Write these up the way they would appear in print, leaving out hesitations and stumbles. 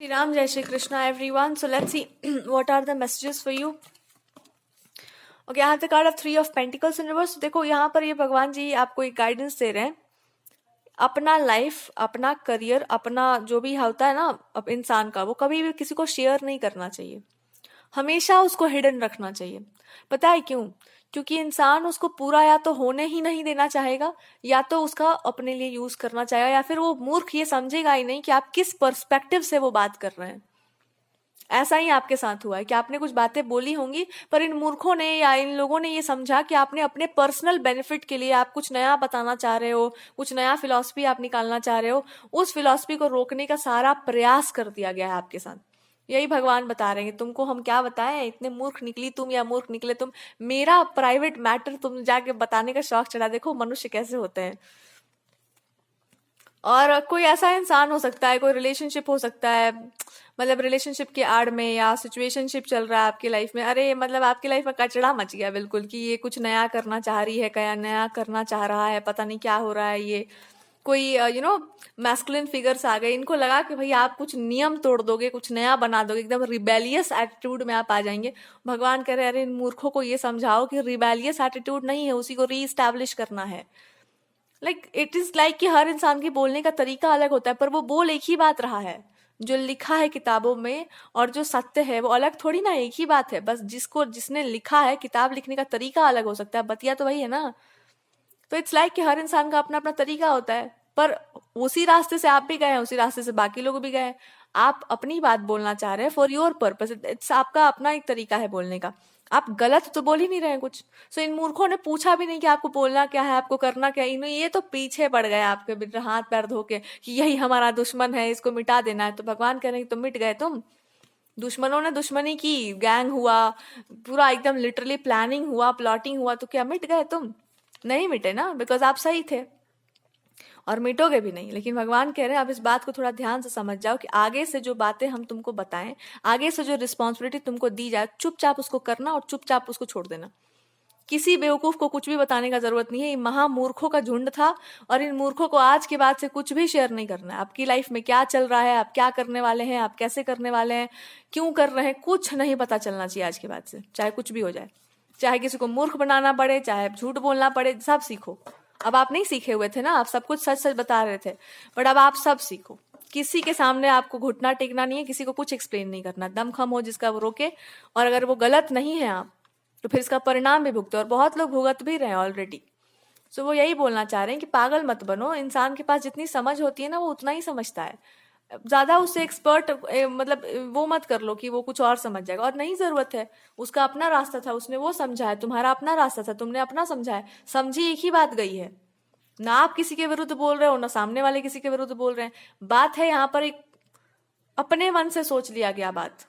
Shri Ram, Jai Shri Krishna, everyone. So let's see what are the messages for you. Okay, I have the card of 3 of Pentacles in reverse. देखो यहाँ पर ये भगवान जी आपको एक guidance दे रहे हैं. अपना लाइफ, अपना करियर, अपना जो भी होता है ना अब इंसान का, वो कभी भी किसी को शेयर नहीं करना चाहिए. हमेशा उसको हिडन रखना चाहिए. पता है क्यों? क्योंकि इंसान उसको पूरा या तो होने ही नहीं देना चाहेगा, या तो उसका अपने लिए यूज करना चाहेगा, या फिर वो मूर्ख ये समझेगा ही नहीं कि आप किस पर्सपेक्टिव से वो बात कर रहे हैं. ऐसा ही आपके साथ हुआ है कि आपने कुछ बातें बोली होंगी, पर इन मूर्खों ने या इन लोगों ने ये समझा कि आपने अपने पर्सनल बेनिफिट के लिए आप कुछ नया बताना चाह रहे हो, कुछ नया फिलॉसफी आप निकालना चाह रहे हो. उस फिलॉसफी को रोकने का सारा प्रयास कर दिया गया है आपके साथ. यही भगवान बता रहे हैं कि तुमको हम क्या बताएं, इतने मूर्ख निकली तुम या मूर्ख निकले तुम. मेरा प्राइवेट मैटर तुम जाके बताने का शौक चढ़ा. देखो मनुष्य कैसे होते हैं. और कोई ऐसा इंसान हो सकता है, कोई रिलेशनशिप हो सकता है, मतलब रिलेशनशिप के आड़ में या सिचुएशनशिप चल रहा है आपकी लाइफ में. अरे मतलब आपकी लाइफ में कचड़ा मच गया बिल्कुल, कि ये कुछ नया करना चाह रही है, क्या नया करना चाह रहा है, पता नहीं क्या हो रहा है. ये कोई मैस्कुलिन फिगर्स आ गए, इनको लगा कि भाई आप कुछ नियम तोड़ दोगे, कुछ नया बना दोगे, एकदम रिबेलियस एटीट्यूड में आप आ जाएंगे. भगवान कह रहे हैं अरे इन मूर्खों को ये समझाओ कि रिबेलियस एटीट्यूड नहीं है, उसी को रीस्टैब्लिश करना है. इट इज लाइक कि हर इंसान के बोलने का तरीका अलग होता है, पर वो बोल एक ही बात रहा है. जो लिखा है किताबों में और जो सत्य है वो अलग थोड़ी ना, एक ही बात है. बस जिसने लिखा है, किताब लिखने का तरीका अलग हो सकता है, बतिया तो वही है ना. तो इट्स लाइक कि हर इंसान का अपना अपना तरीका होता है, पर उसी रास्ते से आप भी गए हैं, उसी रास्ते से बाकी लोग भी गए हैं. आप अपनी बात बोलना चाह रहे हैं फॉर योर पर्पस. इट्स आपका अपना एक तरीका है बोलने का. आप गलत तो बोल ही नहीं रहे हैं कुछ. सो इन मूर्खों ने पूछा भी नहीं कि आपको बोलना क्या है, आपको करना क्या है. इन्हें ये तो पीछे पड़ गए आपके हाथ पैर धो के कि यही हमारा दुश्मन है, इसको मिटा देना है. तो भगवान कह रहे हैं तुम मिट गए. तुम दुश्मनों ने दुश्मनी की, गैंग हुआ, पूरा एकदम लिटरली प्लानिंग हुआ, प्लॉटिंग हुआ, तो क्या मिट गए तुम? नहीं मिटे ना, बिकॉज आप सही थे और मिटोगे भी नहीं. लेकिन भगवान कह रहे हैं आप इस बात को थोड़ा ध्यान से समझ जाओ कि आगे से जो बातें हम तुमको बताएं, आगे से जो रिस्पॉन्सिबिलिटी तुमको दी जाए, चुपचाप उसको करना और चुपचाप उसको छोड़ देना. किसी बेवकूफ को कुछ भी बताने का जरूरत नहीं है. ये महामूर्खों का झुंड था और इन मूर्खों को आज के बाद से कुछ भी शेयर नहीं करना है. आपकी लाइफ में क्या चल रहा है, आप क्या करने वाले हैं, आप कैसे करने वाले हैं, क्यों कर रहे हैं, कुछ नहीं पता चलना चाहिए आज के बाद से. चाहे कुछ भी हो जाए, चाहे किसी को मूर्ख बनाना पड़े, चाहे झूठ बोलना पड़े, सब सीखो. अब आप नहीं सीखे हुए थे ना, आप सब कुछ सच सच बता रहे थे, बट अब आप सब सीखो. किसी के सामने आपको घुटना टेकना नहीं है, किसी को कुछ एक्सप्लेन नहीं करना. दम खम हो जिसका वो रोके, और अगर वो गलत नहीं है आप, तो फिर इसका परिणाम भी भुगतो. और बहुत लोग भुगत भी रहे हैं ऑलरेडी. सो वो यही बोलना चाह रहे हैं कि पागल मत बनो. इंसान के पास जितनी समझ होती है ना, वो उतना ही समझता है. ज्यादा उससे एक्सपर्ट मतलब वो मत कर लो कि वो कुछ और समझ जाएगा, और नहीं जरूरत है. उसका अपना रास्ता था, उसने वो समझा है. तुम्हारा अपना रास्ता था, तुमने अपना समझा है. समझी एक ही बात गई है ना. आप किसी के विरुद्ध बोल रहे हो ना सामने वाले किसी के विरुद्ध बोल रहे हैं. बात है यहाँ पर एक अपने मन से सोच लिया गया बात.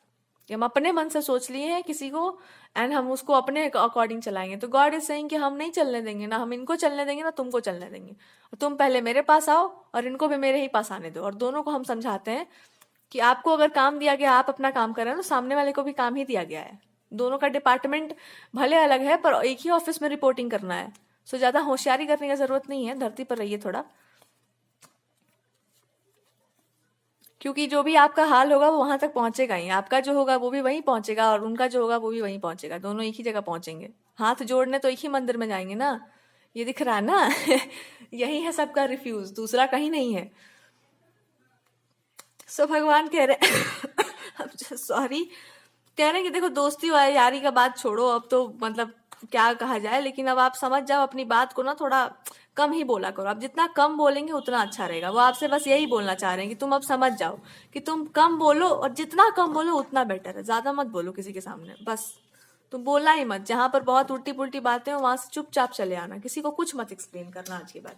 हम अपने मन से सोच लिए हैं किसी को, एंड हम उसको अपने अकॉर्डिंग चलाएंगे. तो गॉड इज सेइंग कि हम नहीं चलने देंगे, ना हम इनको चलने देंगे ना तुमको चलने देंगे. तुम पहले मेरे पास आओ और इनको भी मेरे ही पास आने दो. और दोनों को हम समझाते हैं कि आपको अगर काम दिया गया, आप अपना काम कर रहे हैं, तो सामने वाले को भी काम ही दिया गया है. दोनों का डिपार्टमेंट भले अलग है, पर एक ही ऑफिस में रिपोर्टिंग करना है. सो ज्यादा होशियारी करने की जरूरत नहीं है. धरती पर रहिए थोड़ा, क्योंकि जो भी आपका हाल होगा वो वहां तक पहुंचेगा ही. आपका जो होगा वो भी वहीं पहुंचेगा, और उनका जो होगा वो भी वहीं पहुंचेगा. दोनों एक ही जगह पहुंचेंगे. हाथ जोड़ने तो एक ही मंदिर में जाएंगे ना. ये दिख रहा है ना. यही है सबका रिफ्यूज, दूसरा कहीं नहीं है. सो भगवान कह रहे सॉरी, कह रहे हैं कि देखो दोस्ती और यारी का बात छोड़ो, अब तो मतलब क्या कहा जाए, लेकिन अब आप समझ जाओ अपनी बात को ना, थोड़ा कम ही बोला करो. आप जितना कम बोलेंगे उतना अच्छा रहेगा. वो आपसे बस यही बोलना चाह रहे हैं कि तुम अब समझ जाओ कि तुम कम बोलो, और जितना कम बोलो उतना बेटर है. ज्यादा मत बोलो किसी के सामने, बस तुम बोलना ही मत. जहां पर बहुत उल्टी पुल्टी बातें हो वहां से चुपचाप चले आना. किसी को कुछ मत एक्सप्लेन करना आज के बाद.